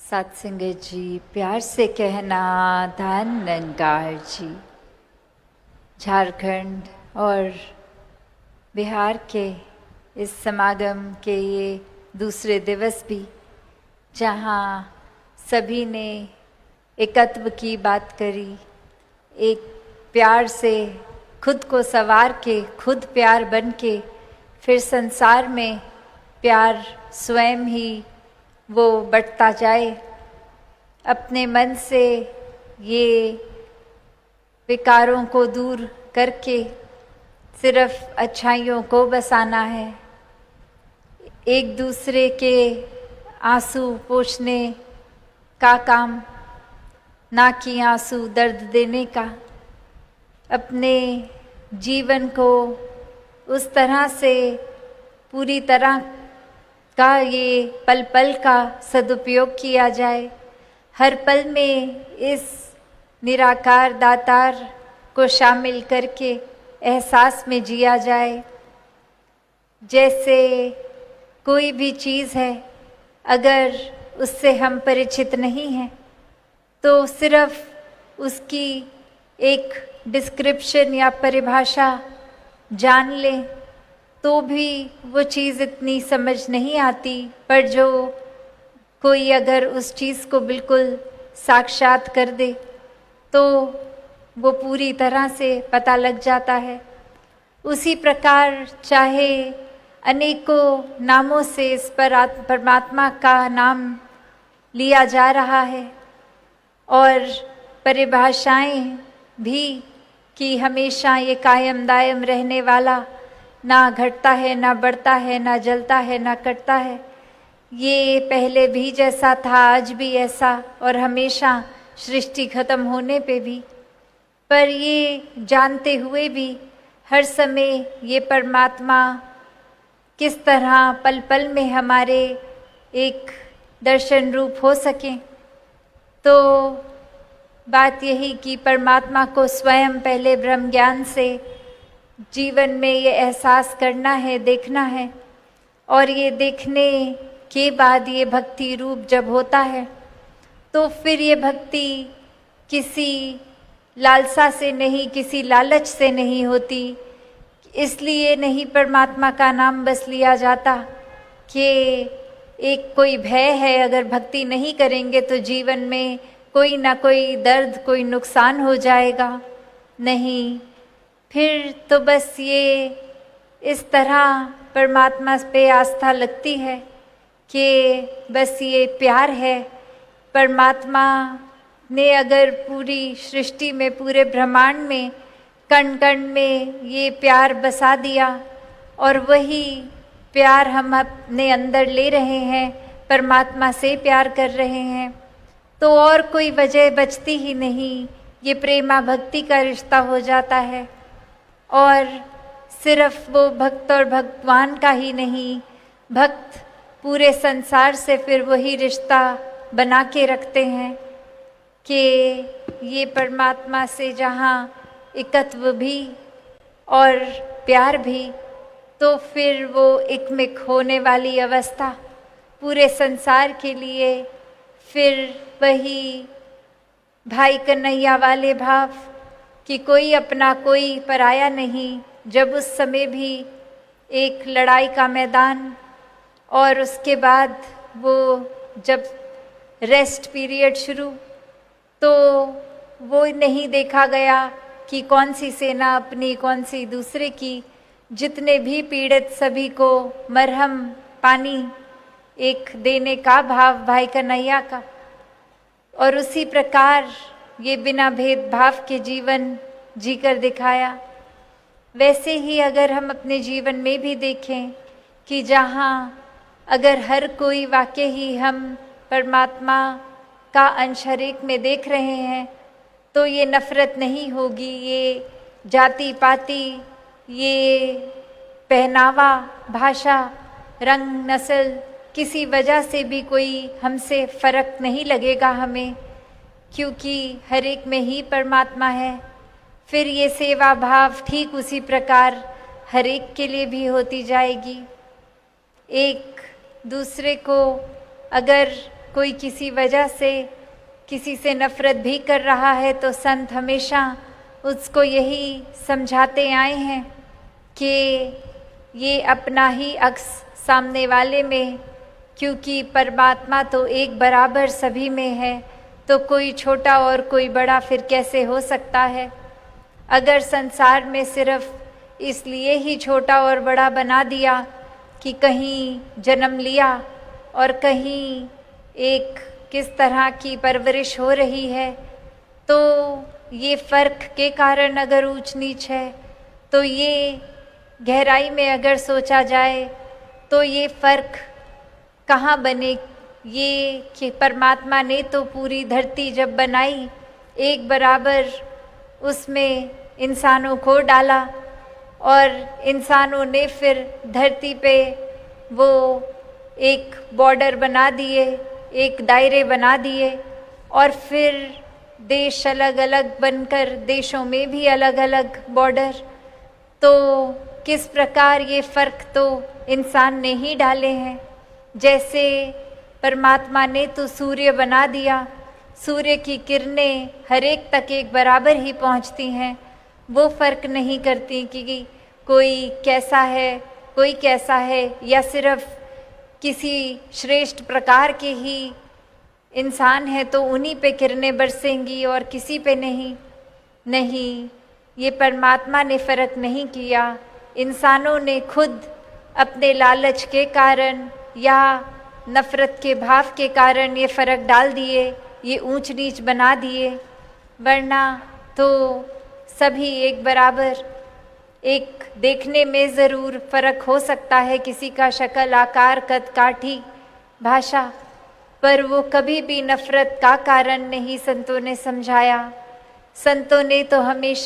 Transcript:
सत्संगत जी, प्यार से कहना धन निरंकार जी। झारखंड और बिहार के इस समागम के ये दूसरे दिवस भी, जहाँ सभी ने एकत्व की बात करी, एक प्यार से खुद को संवार के, खुद प्यार बन के, फिर संसार में प्यार स्वयं ही वो बढ़ता जाए। अपने मन से ये विकारों को दूर करके सिर्फ अच्छाइयों को बसाना है। एक दूसरे के आंसू पोंछने का काम, ना कि आंसू दर्द देने का। अपने जीवन को उस तरह से पूरी तरह का ये पल पल का सदुपयोग किया जाए। हर पल में इस निराकार दातार को शामिल करके एहसास में जिया जाए। जैसे कोई भी चीज़ है, अगर उससे हम परिचित नहीं हैं तो सिर्फ उसकी एक डिस्क्रिप्शन या परिभाषा जान लें तो भी वो चीज़ इतनी समझ नहीं आती। पर जो कोई अगर उस चीज़ को बिल्कुल साक्षात कर दे तो वो पूरी तरह से पता लग जाता है। उसी प्रकार चाहे अनेकों नामों से इस परमात्मा का नाम लिया जा रहा है और परिभाषाएं भी कि हमेशा ये कायम दायम रहने वाला, ना घटता है, ना बढ़ता है, ना जलता है, ना कटता है। ये पहले भी जैसा था, आज भी ऐसा, और हमेशा सृष्टि खत्म होने पे भी। पर ये जानते हुए भी हर समय ये परमात्मा किस तरह पल पल में हमारे एक दर्शन रूप हो सके, तो बात यही कि परमात्मा को स्वयं पहले ब्रह्म ज्ञान से जीवन में ये एहसास करना है, देखना है। और ये देखने के बाद ये भक्ति रूप जब होता है तो फिर ये भक्ति किसी लालसा से नहीं, किसी लालच से नहीं होती। इसलिए नहीं परमात्मा का नाम बस लिया जाता कि एक कोई भय है, अगर भक्ति नहीं करेंगे तो जीवन में कोई ना कोई दर्द, कोई नुकसान हो जाएगा। नहीं, फिर तो बस ये इस तरह परमात्मा पे आस्था लगती है कि बस ये प्यार है। परमात्मा ने अगर पूरी सृष्टि में, पूरे ब्रह्मांड में, कण कण में ये प्यार बसा दिया और वही प्यार हम अपने अंदर ले रहे हैं, परमात्मा से प्यार कर रहे हैं, तो और कोई वजह बचती ही नहीं। ये प्रेमा भक्ति का रिश्ता हो जाता है। और सिर्फ वो भक्त और भगवान का ही नहीं, भक्त पूरे संसार से फिर वही रिश्ता बना के रखते हैं कि ये परमात्मा से जहाँ एकत्व भी और प्यार भी, तो फिर वो एकमिक होने वाली अवस्था पूरे संसार के लिए फिर वही भाई कन्हैया वाले भाव कि कोई अपना कोई पराया नहीं। जब उस समय भी एक लड़ाई का मैदान, और उसके बाद वो जब रेस्ट पीरियड शुरू, तो वो नहीं देखा गया कि कौन सी सेना अपनी, कौन सी दूसरे की। जितने भी पीड़ित सभी को मरहम पानी एक देने का भाव भाई कन्हैया का। और उसी प्रकार ये बिना भेदभाव के जीवन जीकर दिखाया। वैसे ही अगर हम अपने जीवन में भी देखें कि जहाँ अगर हर कोई वाकई ही हम परमात्मा का अंश हर एक में देख रहे हैं, तो ये नफ़रत नहीं होगी, ये जाति पाति, ये पहनावा, भाषा, रंग, नस्ल, किसी वजह से भी कोई हमसे फ़र्क नहीं लगेगा हमें, क्योंकि हर एक में ही परमात्मा है। फिर ये सेवा भाव ठीक उसी प्रकार हर एक के लिए भी होती जाएगी। एक दूसरे को अगर कोई किसी वजह से किसी से नफरत भी कर रहा है तो संत हमेशा उसको यही समझाते आए हैं कि ये अपना ही अक्स सामने वाले में, क्योंकि परमात्मा तो एक बराबर सभी में है, तो कोई छोटा और कोई बड़ा फिर कैसे हो सकता है। अगर संसार में सिर्फ इसलिए ही छोटा और बड़ा बना दिया कि कहीं जन्म लिया और कहीं एक किस तरह की परवरिश हो रही है, तो ये फ़र्क के कारण अगर ऊंच नीच है, तो ये गहराई में अगर सोचा जाए तो ये फ़र्क कहाँ बने। ये कि परमात्मा ने तो पूरी धरती जब बनाई एक बराबर उसमें इंसानों को डाला और इंसानों ने फिर धरती पे वो एक बॉर्डर बना दिए, एक दायरे बना दिए और फिर देश अलग अलग बनकर देशों में भी अलग अलग बॉर्डर। तो किस प्रकार ये फ़र्क तो इंसान ने ही डाले हैं। जैसे परमात्मा ने तो सूर्य बना दिया, सूर्य की किरणें हर एक तक एक बराबर ही पहुंचती हैं, वो फ़र्क नहीं करती कि कोई कैसा है कोई कैसा है, या सिर्फ किसी श्रेष्ठ प्रकार के ही इंसान है तो उन्हीं पे किरणें बरसेंगी और किसी पे नहीं। नहीं, ये परमात्मा ने फ़र्क नहीं किया, इंसानों ने खुद अपने लालच के कारण या नफ़रत के भाव के कारण ये फ़र्क डाल दिए, ये ऊंच नीच बना दिए। वरना तो सभी एक बराबर, एक देखने में ज़रूर फ़र्क हो सकता है, किसी का शक्ल आकार कद काठी भाषा, पर वो कभी भी नफ़रत का कारण नहीं संतों ने समझाया। संतों ने तो हमेशा